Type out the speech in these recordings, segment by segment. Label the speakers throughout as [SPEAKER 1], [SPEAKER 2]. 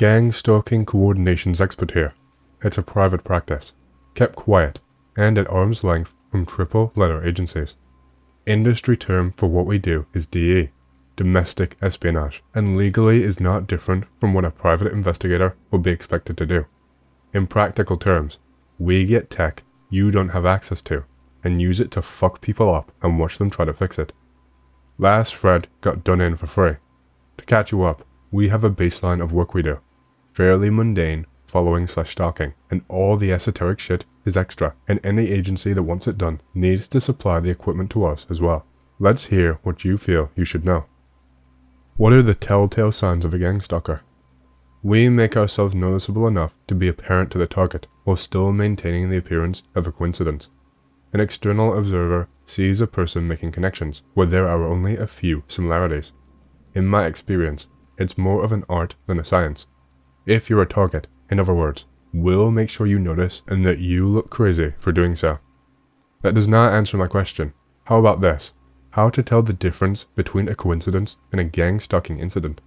[SPEAKER 1] gang stalking coordinations expert here. It's a private practice, kept quiet, and at arm's length from triple-letter agencies. Industry term for what we do is DE, domestic espionage, and legally is not different from what a private investigator will be expected to do. In practical terms, we get tech you don't have access to, and use it to fuck people up and watch them try to fix it. Last Fred got done in for free. To catch you up, we have a baseline of work we do. Fairly mundane following/stalking, and all the esoteric shit is extra, and any agency that wants it done needs to supply the equipment to us as well. Let's hear what you feel you should know. What are the telltale signs of a gang stalker? We make ourselves noticeable enough to be apparent to the target, while still maintaining the appearance of a coincidence. An external observer sees a person making connections where there are only a few similarities. In my experience, it's more of an art than a science. If you're a target, in other words, we'll make sure you notice and that you look crazy for doing so. That does not answer my question. How about this? How to tell the difference between a coincidence and a gang stalking incident?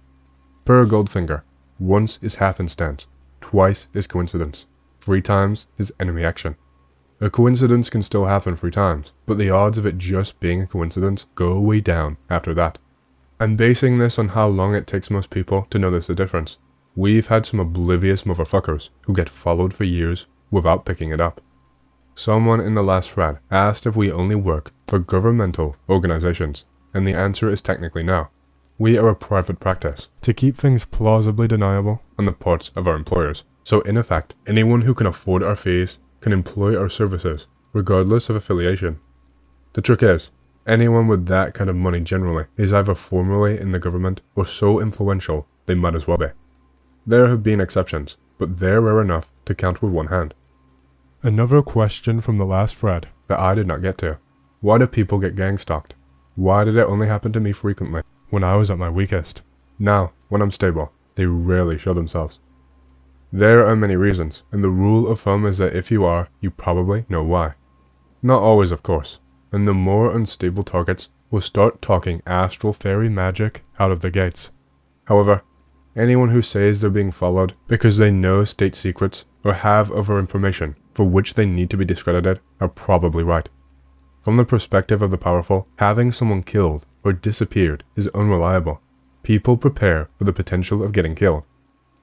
[SPEAKER 1] Per Goldfinger, once is happenstance, twice is coincidence, 3 times is enemy action. A coincidence can still happen 3 times, but the odds of it just being a coincidence go way down after that. I'm basing this on how long it takes most people to notice the difference. We've had some oblivious motherfuckers who get followed for years without picking it up. Someone in the last thread asked if we only work for governmental organizations, and the answer is technically no. We are a private practice to keep things plausibly deniable on the parts of our employers. So in effect, anyone who can afford our fees can employ our services, regardless of affiliation. The trick is, anyone with that kind of money generally is either formerly in the government or so influential they might as well be. There have been exceptions, but they're rare enough to count with one hand. Another question from the last thread that I did not get to. Why do people get gang stalked? Why did it only happen to me frequently when I was at my weakest? Now, when I'm stable, they rarely show themselves. There are many reasons, and the rule of thumb is that if you are, you probably know why. Not always, of course, and the more unstable targets will start talking astral fairy magic out of the gates. However, anyone who says they're being followed because they know state secrets or have other information for which they need to be discredited are probably right. From the perspective of the powerful, having someone killed or disappeared is unreliable. People prepare for the potential of getting killed.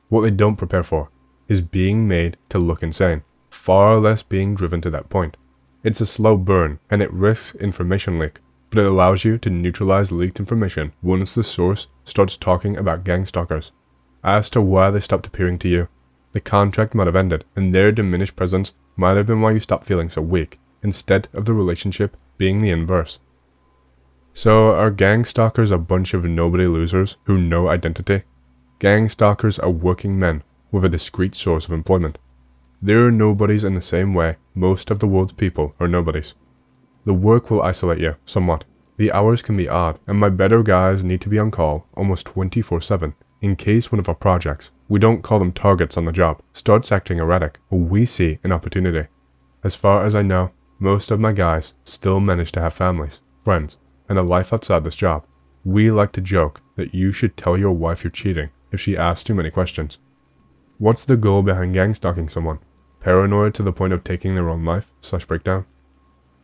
[SPEAKER 1] What they don't prepare for is being made to look insane, far less being driven to that point. It's a slow burn, and it risks information leak, but it allows you to neutralize leaked information once the source starts talking about gang stalkers. As to why they stopped appearing to you, the contract might have ended, and their diminished presence might have been why you stopped feeling so weak, instead of the relationship being the inverse. So are gang stalkers a bunch of nobody losers who know identity? Gang stalkers are working men with a discrete source of employment. They're nobodies in the same way most of the world's people are nobodies. The work will isolate you somewhat. The hours can be odd, and my better guys need to be on call almost 24/7 in case one of our projects, we don't call them targets on the job, starts acting erratic or we see an opportunity. As far as I know, most of my guys still manage to have families, friends, and a life outside this job. We like to joke that you should tell your wife you're cheating if she asks too many questions. What's the goal behind gang stalking someone? Paranoid to the point of taking their own life/breakdown?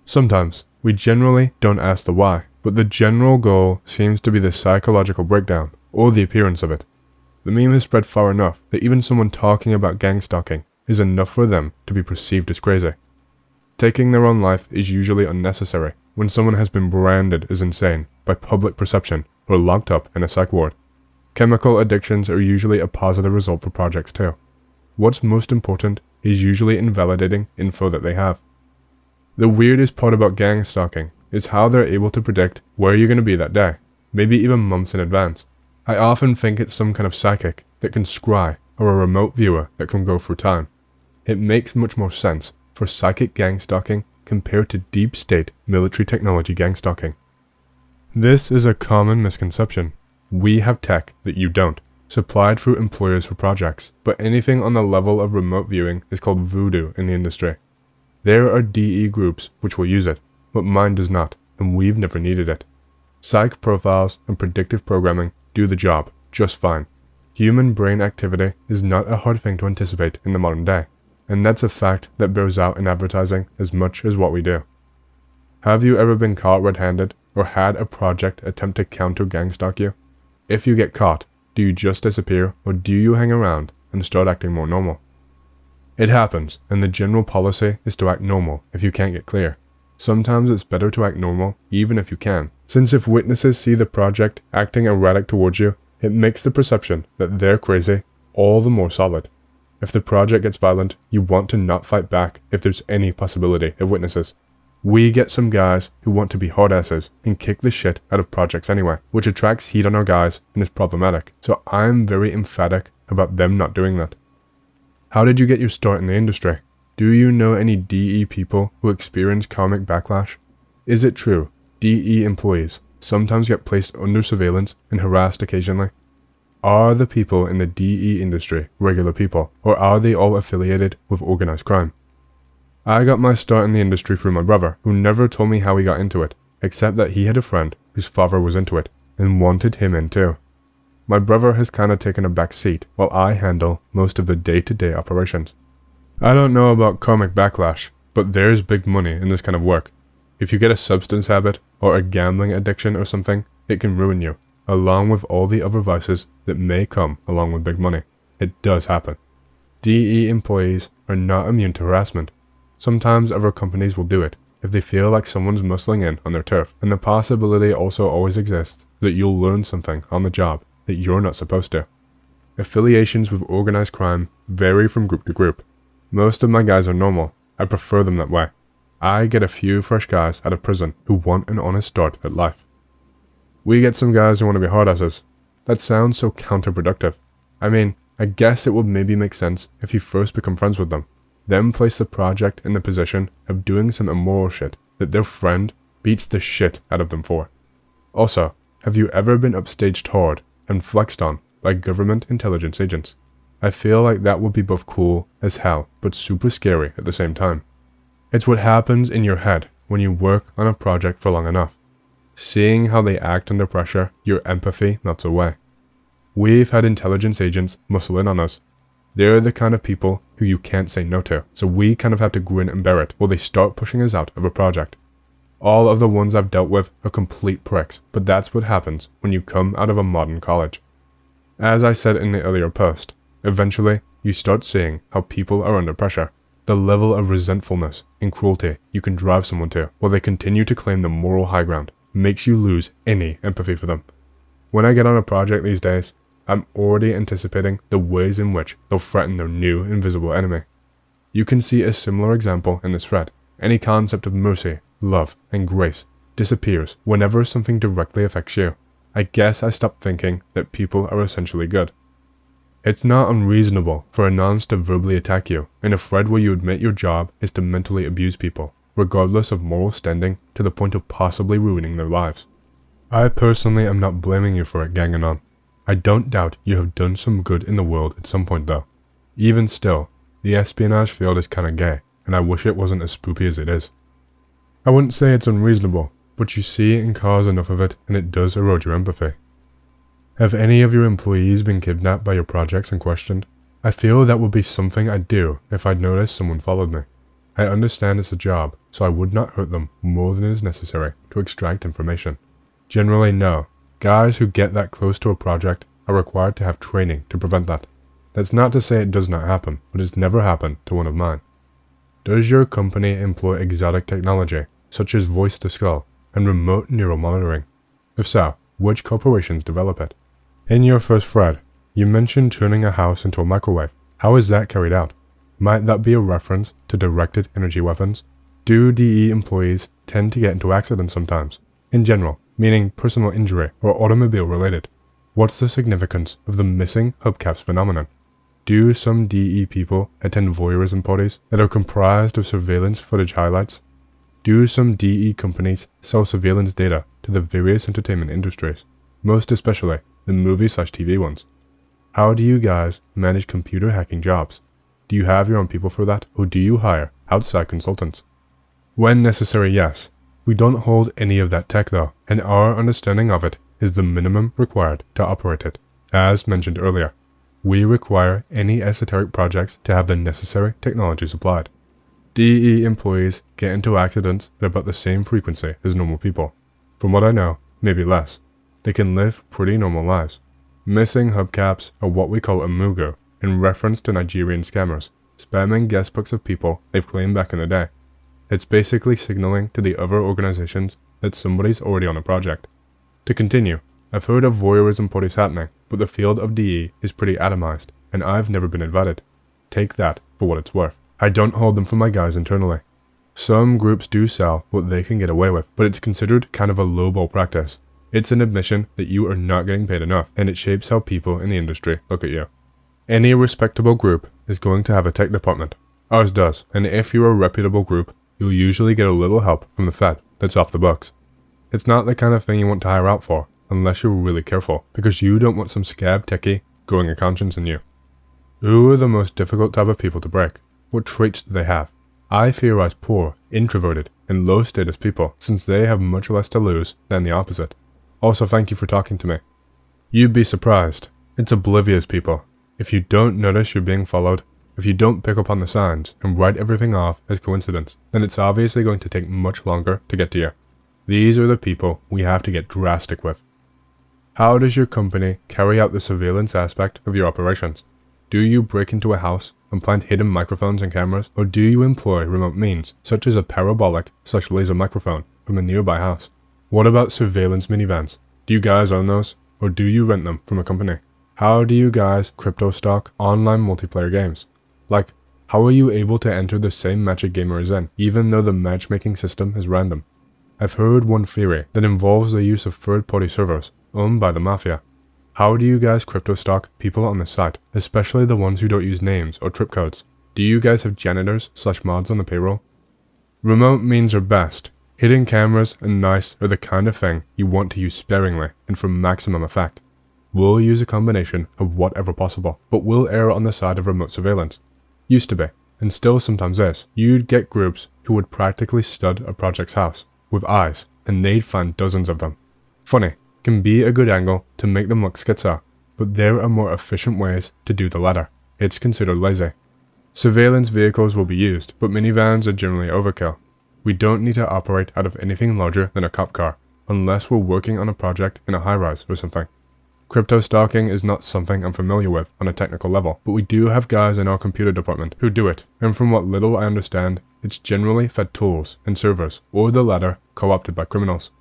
[SPEAKER 1] Sometimes, we generally don't ask the why, but the general goal seems to be the psychological breakdown, or the appearance of it. The meme has spread far enough that even someone talking about gang stalking is enough for them to be perceived as crazy. Taking their own life is usually unnecessary when someone has been branded as insane by public perception or locked up in a psych ward. Chemical addictions are usually a positive result for projects too. What's most important is usually invalidating info that they have. The weirdest part about gang stalking is how they're able to predict where you're going to be that day, maybe even months in advance. I often think it's some kind of psychic that can scry or a remote viewer that can go through time. It makes much more sense for psychic gang stalking compared to deep state military technology gang stalking. This is a common misconception. We have tech that you don't, supplied through employers for projects, but anything on the level of remote viewing is called voodoo in the industry. There are DE groups which will use it, but mine does not, and we've never needed it. Psych profiles and predictive programming do the job just fine. Human brain activity is not a hard thing to anticipate in the modern day, and that's a fact that bears out in advertising as much as what we do. Have you ever been caught red-handed or had a project attempt to counter gangstalk you? If you get caught, do you just disappear or do you hang around and start acting more normal? It happens, and the general policy is to act normal if you can't get clear. Sometimes it's better to act normal even if you can, since if witnesses see the project acting erratic towards you, it makes the perception that they're crazy all the more solid. If the project gets violent, you want to not fight back if there's any possibility of witnesses. We get some guys who want to be hard-asses and kick the shit out of projects anyway, which attracts heat on our guys and is problematic, so I'm very emphatic about them not doing that. How did you get your start in the industry? Do you know any DE people who experience karmic backlash? Is it true DE employees sometimes get placed under surveillance and harassed occasionally? Are the people in the DE industry regular people, or are they all affiliated with organized crime? I got my start in the industry through my brother, who never told me how he got into it, except that he had a friend whose father was into it, and wanted him in too. My brother has kinda taken a back seat, while I handle most of the day-to-day operations. I don't know about karmic backlash, but there's big money in this kind of work. If you get a substance habit, or a gambling addiction or something, it can ruin you, along with all the other vices that may come along with big money. It does happen. DE employees are not immune to harassment. Sometimes other companies will do it if they feel like someone's muscling in on their turf, and the possibility also always exists that you'll learn something on the job that you're not supposed to. Affiliations with organized crime vary from group to group. Most of my guys are normal. I prefer them that way. I get a few fresh guys out of prison who want an honest start at life. We get some guys who want to be hard-asses. That sounds so counterproductive. I mean, I guess it would maybe make sense if you first become friends with them, then place the project in the position of doing some immoral shit that their friend beats the shit out of them for. Also, have you ever been upstaged hard and flexed on by government intelligence agents? I feel like that would be both cool as hell, but super scary at the same time. It's what happens in your head when you work on a project for long enough. Seeing how they act under pressure, your empathy melts away. We've had intelligence agents muscle in on us. They're the kind of people who you can't say no to, so we kind of have to grin and bear it while they start pushing us out of a project. All of the ones I've dealt with are complete pricks, but that's what happens when you come out of a modern college. As I said in the earlier post, eventually you start seeing how people are under pressure. The level of resentfulness and cruelty you can drive someone to while they continue to claim the moral high ground makes you lose any empathy for them. When I get on a project these days, I'm already anticipating the ways in which they'll threaten their new invisible enemy. You can see a similar example in this thread. Any concept of mercy, love, and grace disappears whenever something directly affects you. I guess I stopped thinking that people are essentially good. It's not unreasonable for a nonce to verbally attack you in a thread where you admit your job is to mentally abuse people, regardless of moral standing, to the point of possibly ruining their lives. I personally am not blaming you for it, Ganganon. I don't doubt you have done some good in the world at some point though. Even still, the espionage field is kinda gay, and I wish it wasn't as spoopy as it is. I wouldn't say it's unreasonable, but you see and cause enough of it and it does erode your empathy. Have any of your employees been kidnapped by your projects and questioned? I feel that would be something I'd do if I'd noticed someone followed me. I understand it's a job, so I would not hurt them more than is necessary to extract information. Generally, no. Guys who get that close to a project are required to have training to prevent that. That's not to say it does not happen, but it's never happened to one of mine. Does your company employ exotic technology, such as voice-to-skull and remote neural monitoring? If so, which corporations develop it? In your first thread, you mentioned turning a house into a microwave. How is that carried out? Might that be a reference to directed energy weapons? Do DE employees tend to get into accidents sometimes? In general, meaning personal injury or automobile related. What's the significance of the missing hubcaps phenomenon? Do some DE people attend voyeurism parties that are comprised of surveillance footage highlights? Do some DE companies sell surveillance data to the various entertainment industries, most especially the movie/TV ones? How do you guys manage computer hacking jobs? Do you have your own people for that, or do you hire outside consultants? When necessary, yes. We don't hold any of that tech though, and our understanding of it is the minimum required to operate it. As mentioned earlier, We require any esoteric projects to have the necessary technologies applied. DE employees get into accidents at about the same frequency as normal people. From what I know, maybe less. They can live pretty normal lives. Missing hubcaps are what we call a mugu, in reference to Nigerian scammers, spamming guest books of people they've claimed back in the day. It's basically signaling to the other organizations that somebody's already on a project. To continue, I've heard of voyeurism parties happening, but the field of DE is pretty atomized, and I've never been invited. Take that for what it's worth. I don't hold them for my guys internally. Some groups do sell what they can get away with, but it's considered kind of a lowball practice. It's an admission that you are not getting paid enough, and it shapes how people in the industry look at you. Any respectable group is going to have a tech department. Ours does, and if you're a reputable group, you'll usually get a little help from the Fed that's off the books. It's not the kind of thing you want to hire out for, unless you're really careful, because you don't want some scab techie growing a conscience in you. Who are the most difficult type of people to break? What traits do they have? I theorize poor, introverted, and low-status people, since they have much less to lose than the opposite. Also, thank you for talking to me. You'd be surprised. It's oblivious people. If you don't notice you're being followed, if you don't pick up on the signs and write everything off as coincidence, then it's obviously going to take much longer to get to you. These are the people we have to get drastic with. How does your company carry out the surveillance aspect of your operations? Do you break into a house and plant hidden microphones and cameras, or do you employ remote means, such as a parabolic/laser microphone from a nearby house? What about surveillance minivans? Do you guys own those, or do you rent them from a company? How do you guys crypto stock online multiplayer games? Like, how are you able to enter the same match a gamer is in, even though the matchmaking system is random? I've heard one theory that involves the use of third-party servers owned by the mafia. How do you guys crypto stock people on the site, especially the ones who don't use names or trip codes? Do you guys have janitors/mods on the payroll? Remote means are best. Hidden cameras and nice are the kind of thing you want to use sparingly and for maximum effect. We'll use a combination of whatever possible, but we'll err on the side of remote surveillance. Used to be, and still sometimes is. You'd get groups who would practically stud a project's house with eyes, and they'd find dozens of them. Funny, can be a good angle to make them look schizo, but there are more efficient ways to do the latter. It's considered lazy. Surveillance vehicles will be used, but minivans are generally overkill. We don't need to operate out of anything larger than a cop car, unless we're working on a project in a high-rise or something. Crypto stalking is not something I'm familiar with on a technical level, but we do have guys in our computer department who do it, and from what little I understand, it's generally fed tools and servers, or the latter, co-opted by criminals.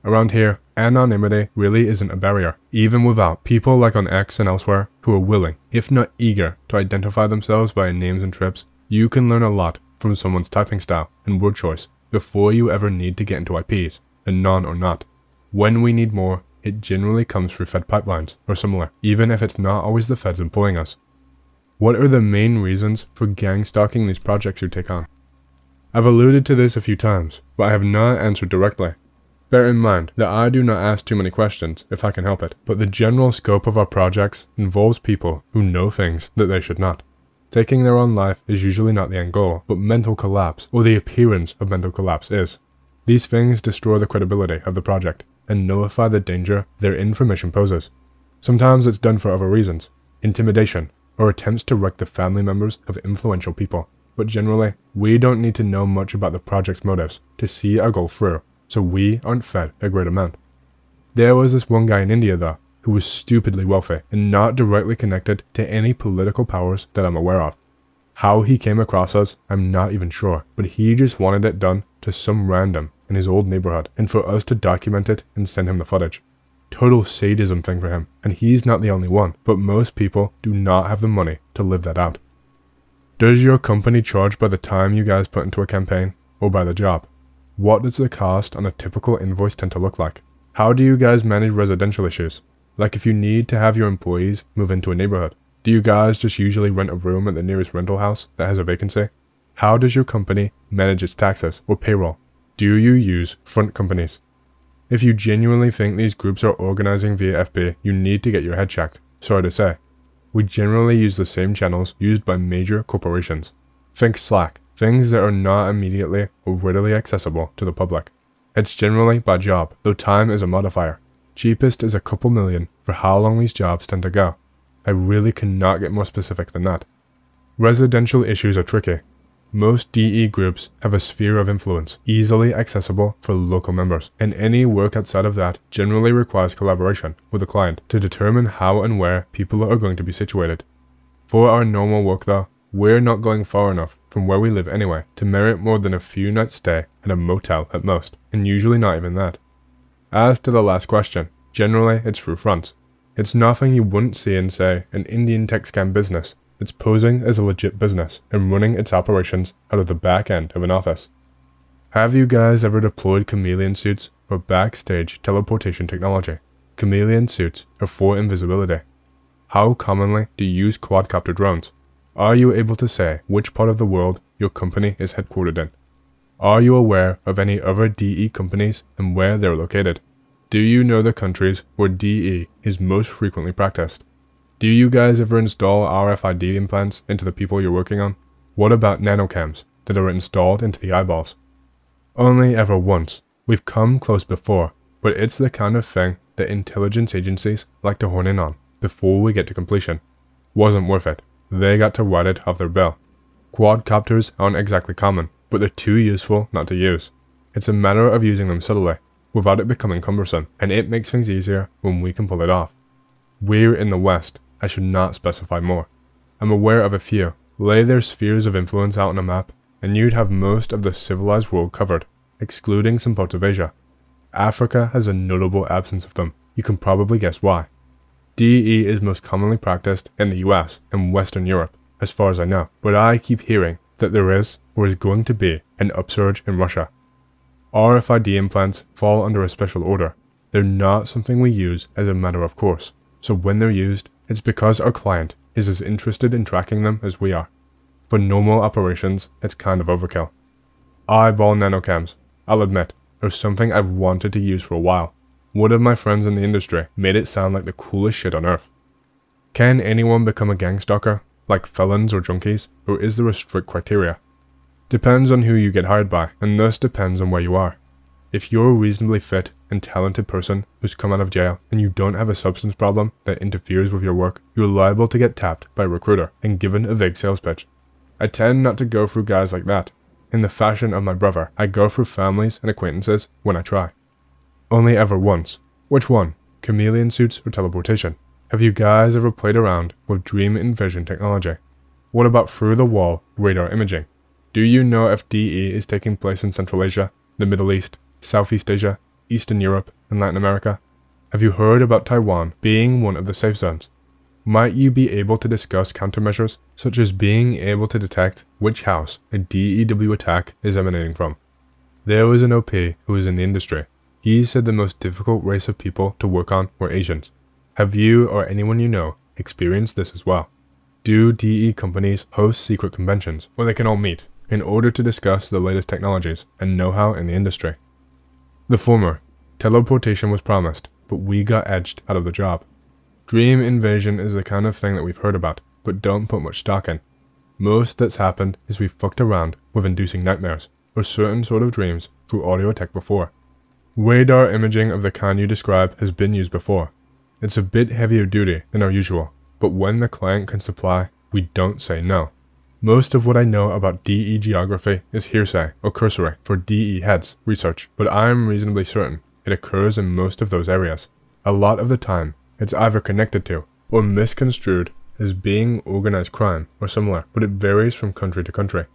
[SPEAKER 1] Around here, anonymity really isn't a barrier, even without people like on X and elsewhere who are willing, if not eager, to identify themselves via names and trips. You can learn a lot from someone's typing style and word choice before you ever need to get into IPs, anon or not. When we need more, it generally comes through Fed pipelines or similar, even if it's not always the Feds employing us. What are the main reasons for gang stalking these projects you take on? I've alluded to this a few times, but I have not answered directly. Bear in mind that I do not ask too many questions if I can help it, but the general scope of our projects involves people who know things that they should not. Taking their own life is usually not the end goal, but mental collapse, or the appearance of mental collapse is. These things destroy the credibility of the project, and nullify the danger their information poses. Sometimes it's done for other reasons, intimidation, or attempts to wreck the family members of influential people. But generally, we don't need to know much about the project's motives to see our goal through, so we aren't fed a great amount. There was this one guy in India though, who was stupidly wealthy and not directly connected to any political powers that I'm aware of. How he came across us, I'm not even sure, but he just wanted it done to some random in his old neighborhood, and for us to document it and send him the footage. Total sadism thing for him, and he's not the only one, but most people do not have the money to live that out. Does your company charge by the time you guys put into a campaign, or by the job? What does the cost on a typical invoice tend to look like? How do you guys manage residential issues? Like if you need to have your employees move into a neighborhood, do you guys just usually rent a room at the nearest rental house that has a vacancy? How does your company manage its taxes or payroll? Do you use front companies? If you genuinely think these groups are organizing via FB, you need to get your head checked. Sorry to say. We generally use the same channels used by major corporations. Think Slack, things that are not immediately or readily accessible to the public. It's generally by job, though time is a modifier. Cheapest is a couple million for how long these jobs tend to go. I really cannot get more specific than that. Residential issues are tricky. Most DE groups have a sphere of influence, easily accessible for local members, and any work outside of that generally requires collaboration with the client to determine how and where people are going to be situated. For our normal work though, we're not going far enough from where we live anyway to merit more than a few nights stay at a motel at most, and usually not even that. As to the last question, generally it's through fronts. It's nothing you wouldn't see in, say, an Indian tech scam business that's posing as a legit business and running its operations out of the back end of an office. Have you guys ever deployed chameleon suits or backstage teleportation technology? Chameleon suits are for invisibility. How commonly do you use quadcopter drones? Are you able to say which part of the world your company is headquartered in? Are you aware of any other DE companies and where they're located? Do you know the countries where DE is most frequently practiced? Do you guys ever install RFID implants into the people you're working on? What about nanocams that are installed into the eyeballs? Only ever once. We've come close before, but it's the kind of thing that intelligence agencies like to hone in on before we get to completion. Wasn't worth it. They got to write it off their bill. Quadcopters aren't exactly common, but they're too useful not to use. It's a matter of using them subtly, without it becoming cumbersome, and it makes things easier when we can pull it off. We're in the West. I should not specify more. I'm aware of a few. Lay their spheres of influence out on a map, and you'd have most of the civilized world covered, excluding some parts of Asia. Africa has a notable absence of them. You can probably guess why. DE is most commonly practiced in the US and Western Europe, as far as I know, but I keep hearing that there is, or is going to be, an upsurge in Russia. RFID implants fall under a special order. They're not something we use as a matter of course, so when they're used, it's because our client is as interested in tracking them as we are. For normal operations, it's kind of overkill. Eyeball nanocams, I'll admit, are something I've wanted to use for a while. One of my friends in the industry made it sound like the coolest shit on earth. Can anyone become a gangstalker, like felons or junkies, or is there a strict criteria? Depends on who you get hired by, and thus depends on where you are. If you're a reasonably fit and talented person who's come out of jail and you don't have a substance problem that interferes with your work, you're liable to get tapped by a recruiter and given a vague sales pitch. I tend not to go through guys like that. In the fashion of my brother, I go through families and acquaintances when I try. Only ever once. Which one? Chameleon suits or teleportation? Have you guys ever played around with dream invasion technology? What about through-the-wall radar imaging? Do you know if DE is taking place in Central Asia, the Middle East, Southeast Asia, Eastern Europe, and Latin America? Have you heard about Taiwan being one of the safe zones? Might you be able to discuss countermeasures, such as being able to detect which house a DEW attack is emanating from? There was an OP who was in the industry. He said the most difficult race of people to work on were Asians. Have you or anyone you know experienced this as well? Do DE companies host secret conventions where they can all meet in order to discuss the latest technologies and know-how in the industry? The former, teleportation was promised, but we got edged out of the job. Dream invasion is the kind of thing that we've heard about, but don't put much stock in. Most that's happened is we've fucked around with inducing nightmares, or certain sort of dreams through audio tech before. Radar imaging of the kind you describe has been used before. It's a bit heavier duty than our usual, but when the client can supply, we don't say no. Most of what I know about DE geography is hearsay or cursory for DE heads research, but I'm reasonably certain it occurs in most of those areas. A lot of the time, it's either connected to or misconstrued as being organized crime or similar, but it varies from country to country.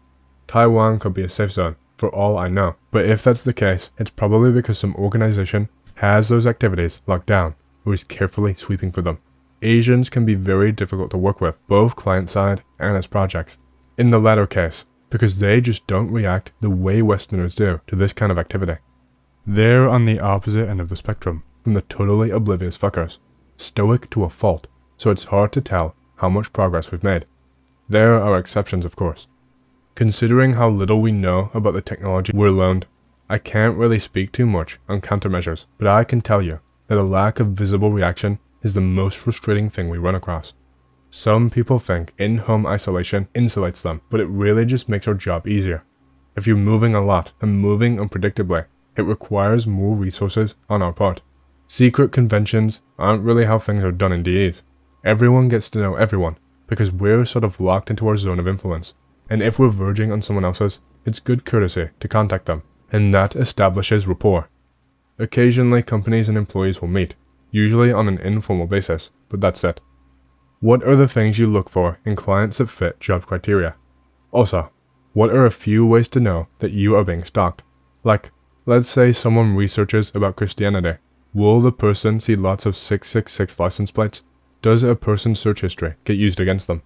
[SPEAKER 1] Taiwan could be a safe zone, for all I know, but if that's the case, it's probably because some organization has those activities locked down or is carefully sweeping for them. Asians can be very difficult to work with, both client-side and as projects. In the latter case, because they just don't react the way Westerners do to this kind of activity. They're on the opposite end of the spectrum from the totally oblivious fuckers. Stoic to a fault, so it's hard to tell how much progress we've made. There are exceptions, of course. Considering how little we know about the technology we're loaned, I can't really speak too much on countermeasures, but I can tell you that a lack of visible reaction is the most frustrating thing we run across. Some people think in-home isolation insulates them, but it really just makes our job easier. If you're moving a lot and moving unpredictably, it requires more resources on our part. Secret conventions aren't really how things are done in DEs. Everyone gets to know everyone, because we're sort of locked into our zone of influence, and if we're verging on someone else's, it's good courtesy to contact them, and that establishes rapport. Occasionally, companies and employees will meet, usually on an informal basis, but that's it. What are the things you look for in clients that fit job criteria? Also, what are a few ways to know that you are being stalked? Like, let's say someone researches about Christianity. Will the person see lots of 666 license plates? Does a person's search history get used against them?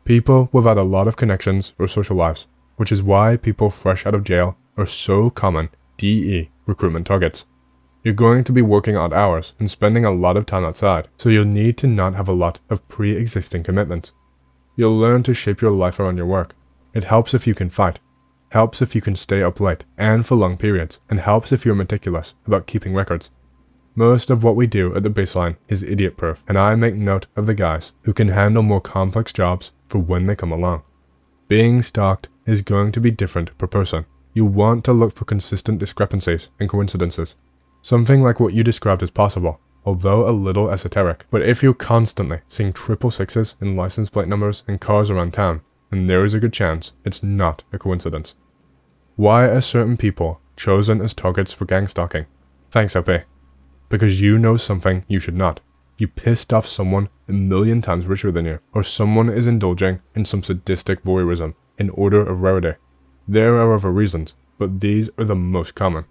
[SPEAKER 1] People without a lot of connections or social lives, which is why people fresh out of jail are so common DE recruitment targets. You're going to be working odd hours and spending a lot of time outside, so you'll need to not have a lot of pre-existing commitments. You'll learn to shape your life around your work. It helps if you can fight, helps if you can stay up late and for long periods, and helps if you're meticulous about keeping records. Most of what we do at the baseline is idiot-proof, and I make note of the guys who can handle more complex jobs for when they come along. Being stalked is going to be different per person. You want to look for consistent discrepancies and coincidences. Something like what you described is possible, although a little esoteric. But if you're constantly seeing 666s in license plate numbers and cars around town, then there is a good chance it's not a coincidence. Why are certain people chosen as targets for gangstalking? Thanks, LP. Because you know something you should not. You pissed off someone a million times richer than you, or someone is indulging in some sadistic voyeurism in order of rarity. There are other reasons, but these are the most common.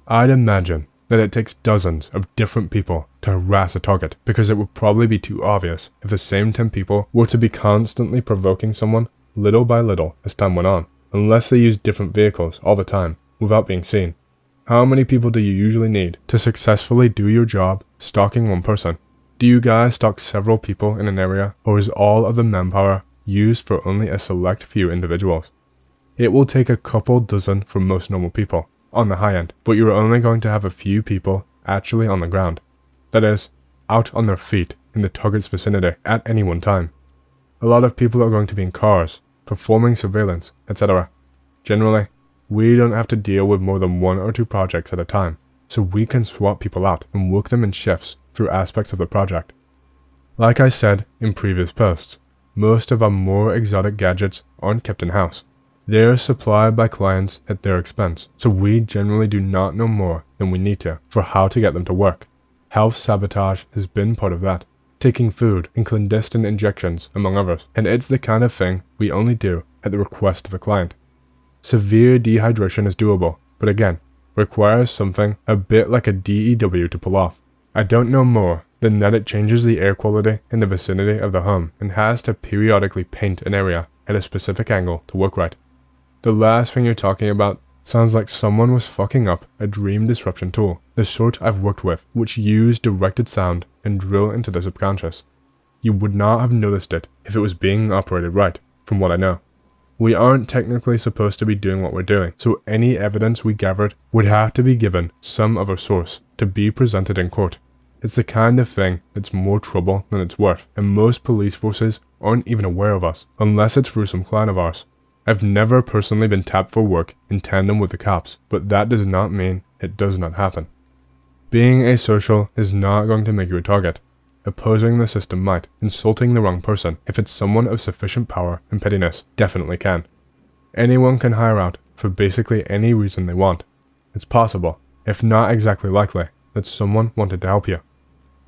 [SPEAKER 1] I'd imagine that it takes dozens of different people to harass a target, because it would probably be too obvious if the same 10 people were to be constantly provoking someone little by little as time went on, unless they use different vehicles all the time without being seen. How many people do you usually need to successfully do your job stalking one person? Do you guys stalk several people in an area, or is all of the manpower used for only a select few individuals? It will take a couple dozen for most normal people, on the high end, but you're only going to have a few people actually on the ground. That is, out on their feet in the target's vicinity at any one time. A lot of people are going to be in cars, performing surveillance, etc. Generally, we don't have to deal with more than 1 or 2 projects at a time, so we can swap people out and work them in shifts through aspects of the project. Like I said in previous posts, most of our more exotic gadgets aren't kept in-house. They are supplied by clients at their expense, so we generally do not know more than we need to for how to get them to work. Health sabotage has been part of that, taking food and clandestine injections among others, and it's the kind of thing we only do at the request of the client. Severe dehydration is doable, but again, requires something a bit like a DEW to pull off. I don't know more than that it changes the air quality in the vicinity of the home and has to periodically paint an area at a specific angle to work right. The last thing you're talking about sounds like someone was fucking up a dream disruption tool, the sort I've worked with, which use directed sound and drill into the subconscious. You would not have noticed it if it was being operated right, from what I know. We aren't technically supposed to be doing what we're doing, so any evidence we gathered would have to be given some other source to be presented in court. It's the kind of thing that's more trouble than it's worth, and most police forces aren't even aware of us, unless it's through some client of ours. I've never personally been tapped for work in tandem with the cops, but that does not mean it does not happen. Being asocial is not going to make you a target. Opposing the system might. Insulting the wrong person, if it's someone of sufficient power and pettiness, definitely can. Anyone can hire out for basically any reason they want. It's possible, if not exactly likely, that someone wanted to help you.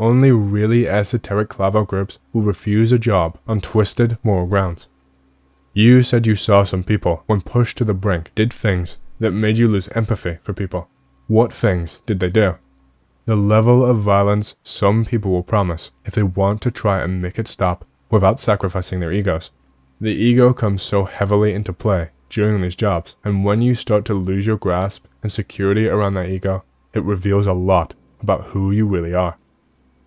[SPEAKER 1] Only really esoteric clavo groups will refuse a job on twisted moral grounds. You said you saw some people, when pushed to the brink, did things that made you lose empathy for people. What things did they do? The level of violence some people will promise if they want to try and make it stop without sacrificing their egos. The ego comes so heavily into play during these jobs, and when you start to lose your grasp and security around that ego, it reveals a lot about who you really are.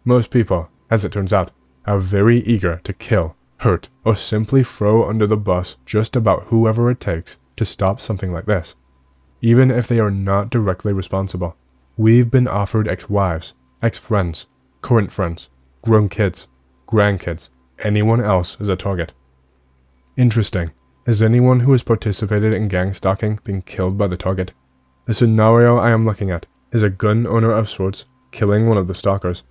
[SPEAKER 1] Most people, as it turns out, are very eager to kill, hurt, or simply throw under the bus just about whoever it takes to stop something like this, even if they are not directly responsible. We've been offered ex-wives, ex-friends, current friends, grown kids, grandkids, anyone else is a target. Interesting. Has anyone who has participated in gang stalking been killed by the target? The scenario I am looking at is a gun owner of sorts killing one of the stalkers.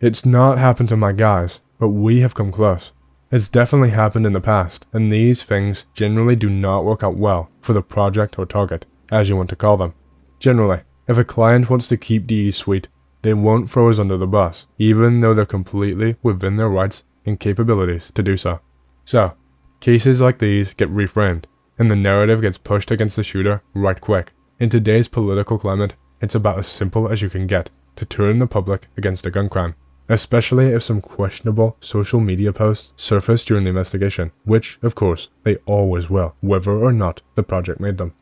[SPEAKER 1] It's not happened to my guys, but we have come close. It's definitely happened in the past, and these things generally do not work out well for the project or target, as you want to call them. Generally, if a client wants to keep DE sweet, they won't throw us under the bus, even though they're completely within their rights and capabilities to do so. So, cases like these get reframed, and the narrative gets pushed against the shooter right quick. In today's political climate, it's about as simple as you can get to turn the public against a gun crime, especially if some questionable social media posts surface during the investigation, which, of course, they always will, whether or not the project made them.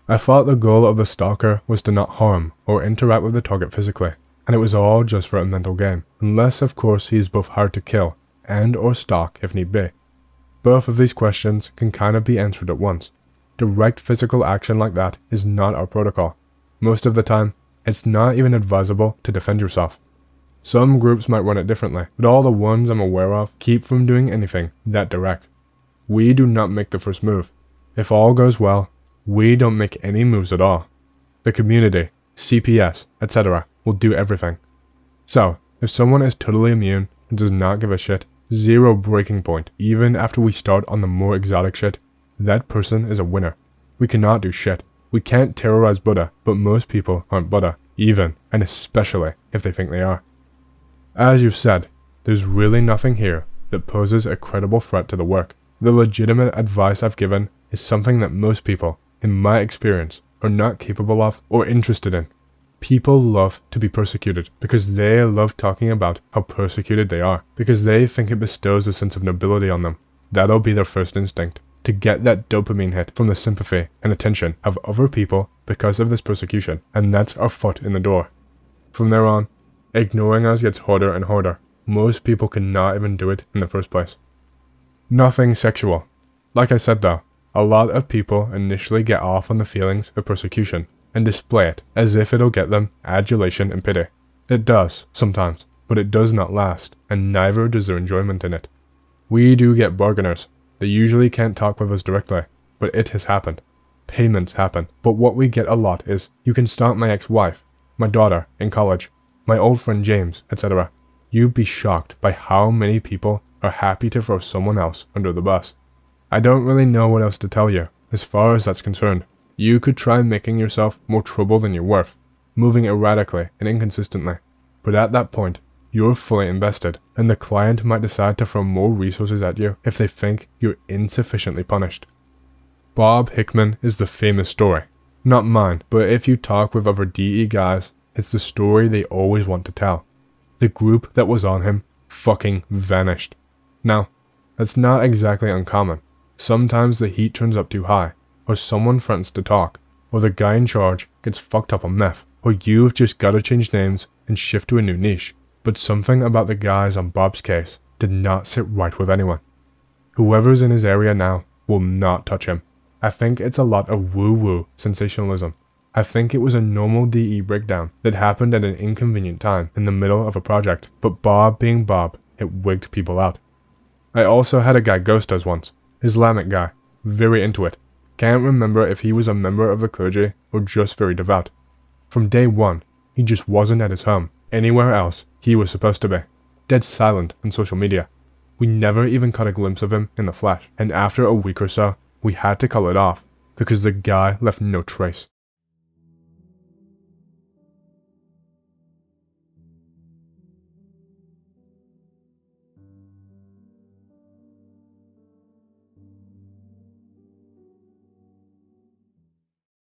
[SPEAKER 1] I thought the goal of the stalker was to not harm or interact with the target physically, and it was all just for a mental game, unless of course he is both hard to kill and or stalk if need be. Both of these questions can kind of be answered at once. Direct physical action like that is not our protocol. Most of the time, it's not even advisable to defend yourself. Some groups might run it differently, but all the ones I'm aware of keep from doing anything that direct. We do not make the first move. If all goes well, we don't make any moves at all. The community, CPS, etc. will do everything. So, if someone is totally immune and does not give a shit, zero breaking point, even after we start on the more exotic shit, that person is a winner. We cannot do shit. We can't terrorize Buddha, but most people aren't Buddha, even and especially if they think they are. As you've said, there's really nothing here that poses a credible threat to the work. The legitimate advice I've given is something that most people, in my experience, are not capable of or interested in. People love to be persecuted because they love talking about how persecuted they are, because they think it bestows a sense of nobility on them. That'll be their first instinct, to get that dopamine hit from the sympathy and attention of other people because of this persecution, and that's our foot in the door. From there on, ignoring us gets harder and harder. Most people cannot even do it in the first place. Nothing sexual. Like I said though, a lot of people initially get off on the feelings of persecution and display it as if it'll get them adulation and pity. It does, sometimes, but it does not last, and neither does their enjoyment in it. We do get bargainers. They usually can't talk with us directly, but it has happened. Payments happen, but what we get a lot is, you can stalk my ex-wife, my daughter in college, my old friend James, etc. You'd be shocked by how many people are happy to throw someone else under the bus. I don't really know what else to tell you, as far as that's concerned. You could try making yourself more trouble than you're worth, moving erratically and inconsistently, but at that point, you're fully invested, and the client might decide to throw more resources at you if they think you're insufficiently punished. Bob Hickman is the famous story. Not mine, but if you talk with other DE guys, it's the story they always want to tell. The group that was on him fucking vanished. Now, that's not exactly uncommon. Sometimes the heat turns up too high, or someone threatens to talk, or the guy in charge gets fucked up on meth, or you've just gotta change names and shift to a new niche. But something about the guys on Bob's case did not sit right with anyone. Whoever's in his area now will not touch him. I think it's a lot of woo-woo sensationalism. I think it was a normal DE breakdown that happened at an inconvenient time in the middle of a project, but Bob being Bob, it wigged people out. I also had a guy ghost us once. Islamic guy. Very into it. Can't remember if he was a member of the clergy or just very devout. From day one, he just wasn't at his home. Anywhere else, he was supposed to be. Dead silent on social media. We never even caught a glimpse of him in the flesh, and after a week or so, we had to call it off, because the guy left no trace.